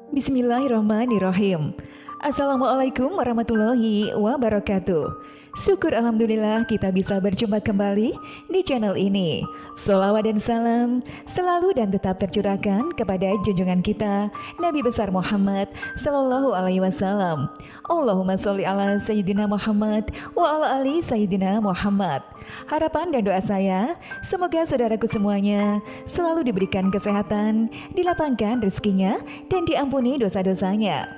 Bismillahirrahmanirrahim. Assalamualaikum warahmatullahi wabarakatuh. Syukur alhamdulillah kita bisa berjumpa kembali di channel ini. Sholawat dan salam selalu dan tetap tercurahkan kepada junjungan kita Nabi besar Muhammad Sallallahu Alaihi Wasallam. Allahumma sholli ala Sayyidina Muhammad wa ala ali Sayyidina Muhammad. Harapan dan doa saya, semoga saudaraku semuanya selalu diberikan kesehatan, dilapangkan rezekinya, dan diampuni dosa-dosanya.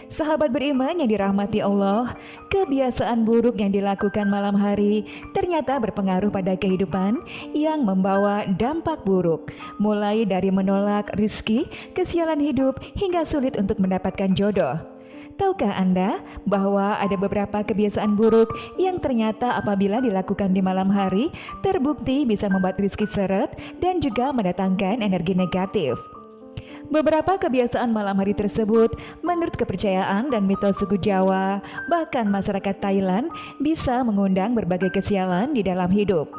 Sahabat beriman yang dirahmati Allah, kebiasaan buruk yang dilakukan malam hari ternyata berpengaruh pada kehidupan yang membawa dampak buruk, mulai dari menolak rizki, kesialan hidup, hingga sulit untuk mendapatkan jodoh. Tahukah Anda bahwa ada beberapa kebiasaan buruk yang ternyata apabila dilakukan di malam hari terbukti bisa membuat rizki seret dan juga mendatangkan energi negatif? Beberapa kebiasaan malam hari tersebut menurut kepercayaan dan mitos suku Jawa, bahkan masyarakat Thailand, bisa mengundang berbagai kesialan di dalam hidup.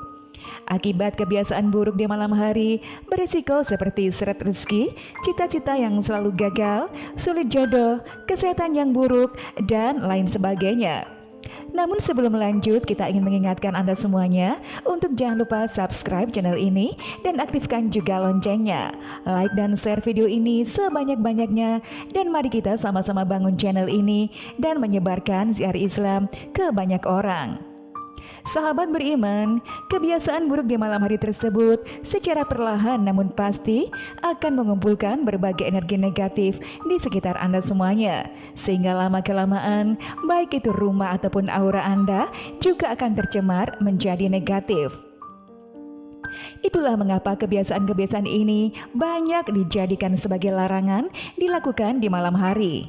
Akibat kebiasaan buruk di malam hari berisiko seperti seret rezeki, cita-cita yang selalu gagal, sulit jodoh, kesehatan yang buruk, dan lain sebagainya. Namun sebelum lanjut, kita ingin mengingatkan Anda semuanya untuk jangan lupa subscribe channel ini dan aktifkan juga loncengnya. Like dan share video ini sebanyak-banyaknya, dan mari kita sama-sama bangun channel ini dan menyebarkan siar Islam ke banyak orang. Sahabat beriman, kebiasaan buruk di malam hari tersebut secara perlahan namun pasti akan mengumpulkan berbagai energi negatif di sekitar Anda semuanya, sehingga lama-kelamaan baik itu rumah ataupun aura Anda juga akan tercemar menjadi negatif. Itulah mengapa kebiasaan-kebiasaan ini banyak dijadikan sebagai larangan dilakukan di malam hari.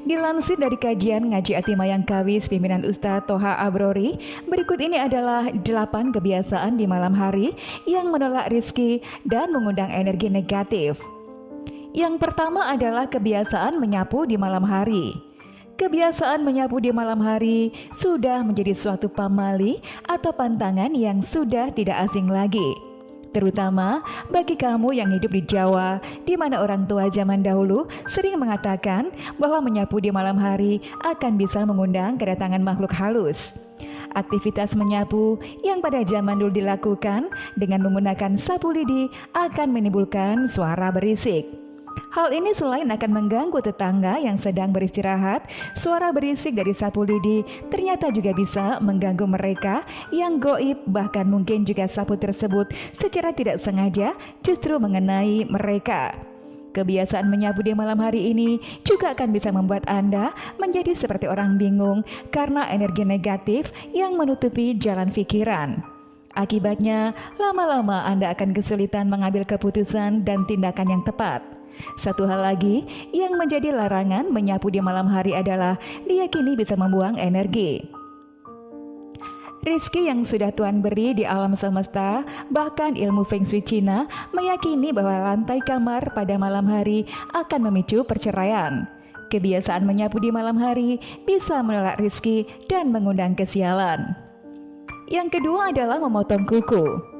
Dilansir dari kajian Ngaji Atimayang Kawis pimpinan Ustadz Toha Abrori, berikut ini adalah 8 kebiasaan di malam hari yang menolak rizki dan mengundang energi negatif. Yang pertama adalah kebiasaan menyapu di malam hari. Kebiasaan menyapu di malam hari sudah menjadi suatu pamali atau pantangan yang sudah tidak asing lagi, terutama bagi kamu yang hidup di Jawa, di mana orang tua zaman dahulu sering mengatakan bahwa menyapu di malam hari akan bisa mengundang kedatangan makhluk halus. Aktivitas menyapu yang pada zaman dulu dilakukan dengan menggunakan sapu lidi akan menimbulkan suara berisik. Hal ini selain akan mengganggu tetangga yang sedang beristirahat, suara berisik dari sapu lidi ternyata juga bisa mengganggu mereka yang goib, bahkan mungkin juga sapu tersebut secara tidak sengaja justru mengenai mereka. Kebiasaan menyapu di malam hari ini juga akan bisa membuat Anda menjadi seperti orang bingung karena energi negatif yang menutupi jalan pikiran. Akibatnya, lama-lama Anda akan kesulitan mengambil keputusan dan tindakan yang tepat. Satu hal lagi yang menjadi larangan menyapu di malam hari adalah diyakini bisa membuang energi. Rizki yang sudah Tuhan beri di alam semesta, bahkan ilmu Feng Shui Cina meyakini bahwa lantai kamar pada malam hari akan memicu perceraian. Kebiasaan menyapu di malam hari bisa menolak rizki dan mengundang kesialan. Yang kedua adalah memotong kuku.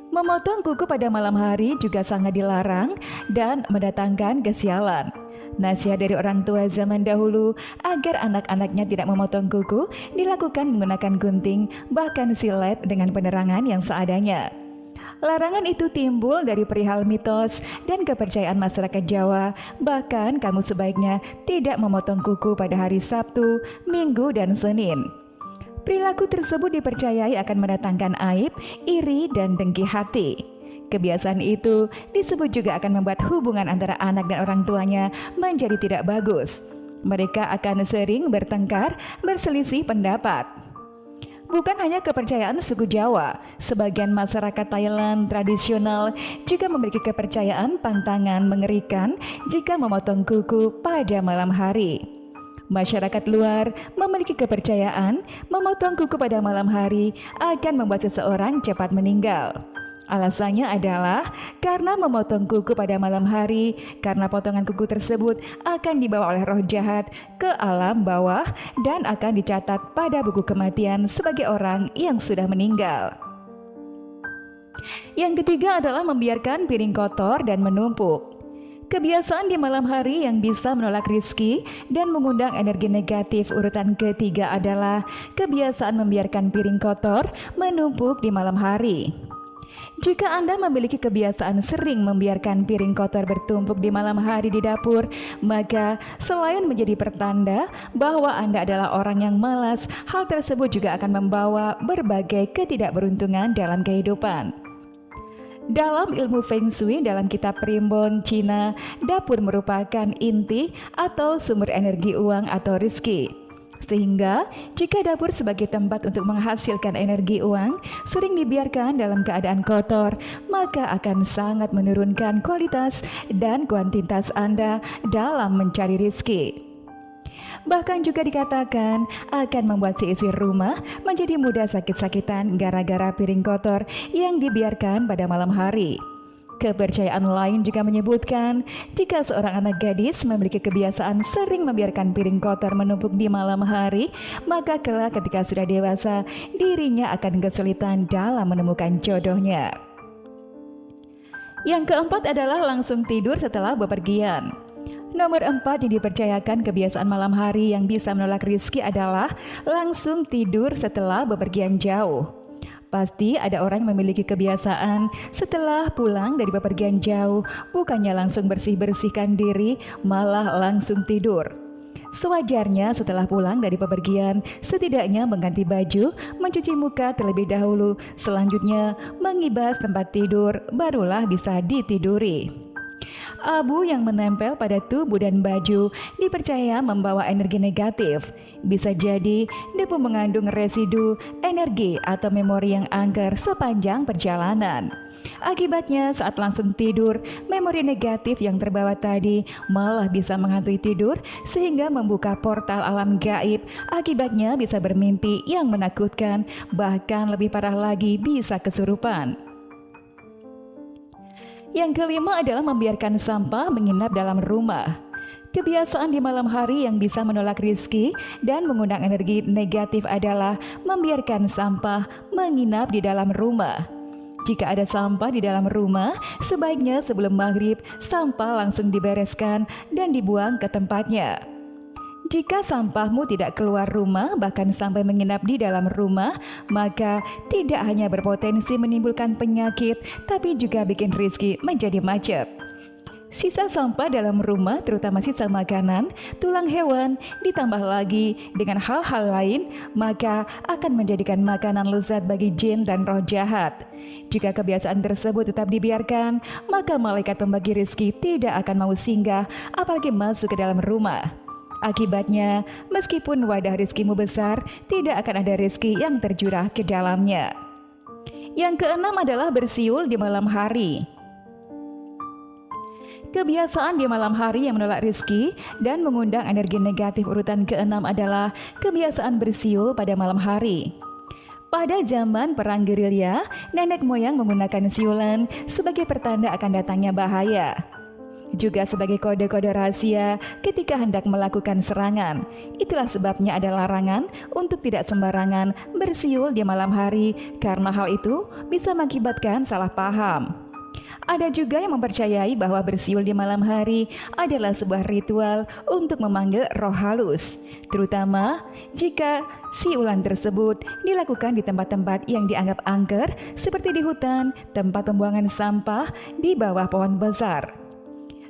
Memotong kuku pada malam hari juga sangat dilarang dan mendatangkan kesialan. Nasihat dari orang tua zaman dahulu agar anak-anaknya tidak memotong kuku dilakukan menggunakan gunting, bahkan silet dengan penerangan yang seadanya. Larangan itu timbul dari perihal mitos dan kepercayaan masyarakat Jawa. Bahkan kamu sebaiknya tidak memotong kuku pada hari Sabtu, Minggu, dan Senin. Perilaku tersebut dipercayai akan mendatangkan aib, iri, dan dengki hati. Kebiasaan itu disebut juga akan membuat hubungan antara anak dan orang tuanya menjadi tidak bagus. Mereka akan sering bertengkar, berselisih pendapat. Bukan hanya kepercayaan suku Jawa, sebagian masyarakat Thailand tradisional juga memiliki kepercayaan pantangan mengerikan jika memotong kuku pada malam hari. Masyarakat luar memiliki kepercayaan memotong kuku pada malam hari akan membuat seseorang cepat meninggal. Alasannya adalah karena memotong kuku pada malam hari, karena potongan kuku tersebut akan dibawa oleh roh jahat ke alam bawah dan akan dicatat pada buku kematian sebagai orang yang sudah meninggal. Yang ketiga adalah membiarkan piring kotor dan menumpuk. Kebiasaan di malam hari yang bisa menolak rizki dan mengundang energi negatif urutan ketiga adalah kebiasaan membiarkan piring kotor menumpuk di malam hari. Jika Anda memiliki kebiasaan sering membiarkan piring kotor bertumpuk di malam hari di dapur, maka selain menjadi pertanda bahwa Anda adalah orang yang malas, hal tersebut juga akan membawa berbagai ketidakberuntungan dalam kehidupan. Dalam ilmu Feng Shui dalam kitab Primbon Cina, dapur merupakan inti atau sumber energi uang atau rizki. Sehingga, jika dapur sebagai tempat untuk menghasilkan energi uang sering dibiarkan dalam keadaan kotor, maka akan sangat menurunkan kualitas dan kuantitas Anda dalam mencari rizki. Bahkan juga dikatakan akan membuat si isi rumah menjadi mudah sakit-sakitan gara-gara piring kotor yang dibiarkan pada malam hari. Kepercayaan lain juga menyebutkan jika seorang anak gadis memiliki kebiasaan sering membiarkan piring kotor menumpuk di malam hari, maka kelak ketika sudah dewasa, dirinya akan kesulitan dalam menemukan jodohnya. Yang keempat adalah langsung tidur setelah bepergian. Nomor 4 yang dipercayakan kebiasaan malam hari yang bisa menolak rizki adalah langsung tidur setelah bepergian jauh. Pasti ada orang yang memiliki kebiasaan setelah pulang dari bepergian jauh, bukannya langsung bersih-bersihkan diri, malah langsung tidur. Sewajarnya setelah pulang dari bepergian, setidaknya mengganti baju, mencuci muka terlebih dahulu, selanjutnya mengibas tempat tidur, barulah bisa ditiduri. Abu yang menempel pada tubuh dan baju dipercaya membawa energi negatif. Bisa jadi debu mengandung residu, energi atau memori yang angker sepanjang perjalanan. Akibatnya saat langsung tidur, memori negatif yang terbawa tadi malah bisa menghantui tidur sehingga membuka portal alam gaib. Akibatnya bisa bermimpi yang menakutkan, bahkan lebih parah lagi bisa kesurupan. Yang kelima adalah membiarkan sampah menginap dalam rumah. Kebiasaan di malam hari yang bisa menolak rizki dan mengundang energi negatif adalah membiarkan sampah menginap di dalam rumah. Jika ada sampah di dalam rumah, sebaiknya sebelum maghrib, sampah langsung dibereskan dan dibuang ke tempatnya. Jika sampahmu tidak keluar rumah, bahkan sampai menginap di dalam rumah, maka tidak hanya berpotensi menimbulkan penyakit, tapi juga bikin rizki menjadi macet. Sisa sampah dalam rumah, terutama sisa makanan, tulang hewan, ditambah lagi dengan hal-hal lain, maka akan menjadikan makanan lezat bagi jin dan roh jahat. Jika kebiasaan tersebut tetap dibiarkan, maka malaikat pembagi rizki tidak akan mau singgah, apalagi masuk ke dalam rumah. Akibatnya, meskipun wadah rizkimu besar, tidak akan ada rizki yang tercurah ke dalamnya. Yang keenam adalah bersiul di malam hari. Kebiasaan di malam hari yang menolak rizki dan mengundang energi negatif urutan keenam adalah kebiasaan bersiul pada malam hari. Pada zaman perang gerilya, nenek moyang menggunakan siulan sebagai pertanda akan datangnya bahaya. Juga sebagai kode-kode rahasia ketika hendak melakukan serangan. Itulah sebabnya ada larangan untuk tidak sembarangan bersiul di malam hari, karena hal itu bisa mengakibatkan salah paham. Ada juga yang mempercayai bahwa bersiul di malam hari adalah sebuah ritual untuk memanggil roh halus, terutama jika siulan tersebut dilakukan di tempat-tempat yang dianggap angker seperti di hutan, tempat pembuangan sampah, di bawah pohon besar.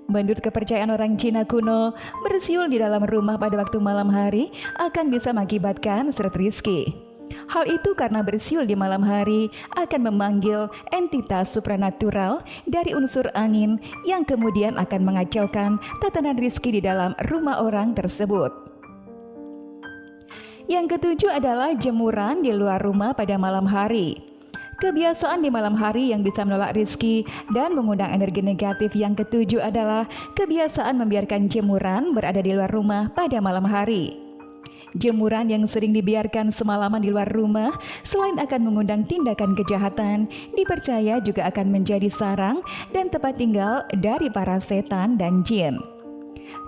Menurut kepercayaan orang Cina kuno, bersiul di dalam rumah pada waktu malam hari akan bisa mengakibatkan seret rizki. Hal itu karena bersiul di malam hari akan memanggil entitas supranatural dari unsur angin yang kemudian akan mengacaukan tatanan rizki di dalam rumah orang tersebut. Yang ketujuh adalah jemuran di luar rumah pada malam hari. Kebiasaan di malam hari yang bisa menolak rizki dan mengundang energi negatif yang ketujuh adalah kebiasaan membiarkan jemuran berada di luar rumah pada malam hari. Jemuran yang sering dibiarkan semalaman di luar rumah selain akan mengundang tindakan kejahatan, dipercaya juga akan menjadi sarang dan tempat tinggal dari para setan dan jin.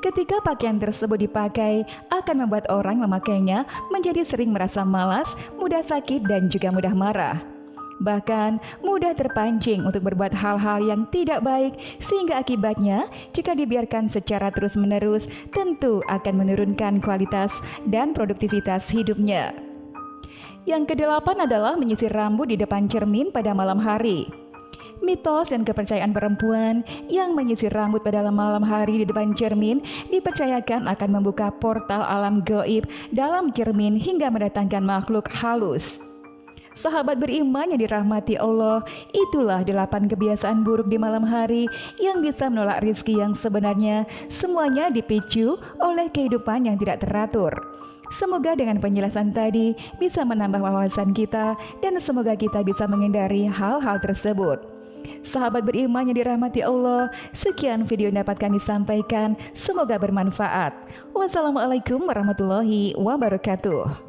Ketika pakaian tersebut dipakai, akan membuat orang memakainya menjadi sering merasa malas, mudah sakit dan juga mudah marah. bahkan mudah terpancing untuk berbuat hal-hal yang tidak baik, sehingga akibatnya jika dibiarkan secara terus-menerus tentu akan menurunkan kualitas dan produktivitas hidupnya. Yang kedelapan adalah menyisir rambut di depan cermin pada malam hari. Mitos dan kepercayaan perempuan yang menyisir rambut pada malam hari di depan cermin dipercayakan akan membuka portal alam gaib dalam cermin hingga mendatangkan makhluk halus. Sahabat beriman yang dirahmati Allah, itulah 8 kebiasaan buruk di malam hari yang bisa menolak rizki yang sebenarnya semuanya dipicu oleh kehidupan yang tidak teratur. Semoga dengan penjelasan tadi bisa menambah wawasan kita dan semoga kita bisa menghindari hal-hal tersebut. Sahabat beriman yang dirahmati Allah, sekian video yang dapat kami sampaikan, semoga bermanfaat. Wassalamualaikum warahmatullahi wabarakatuh.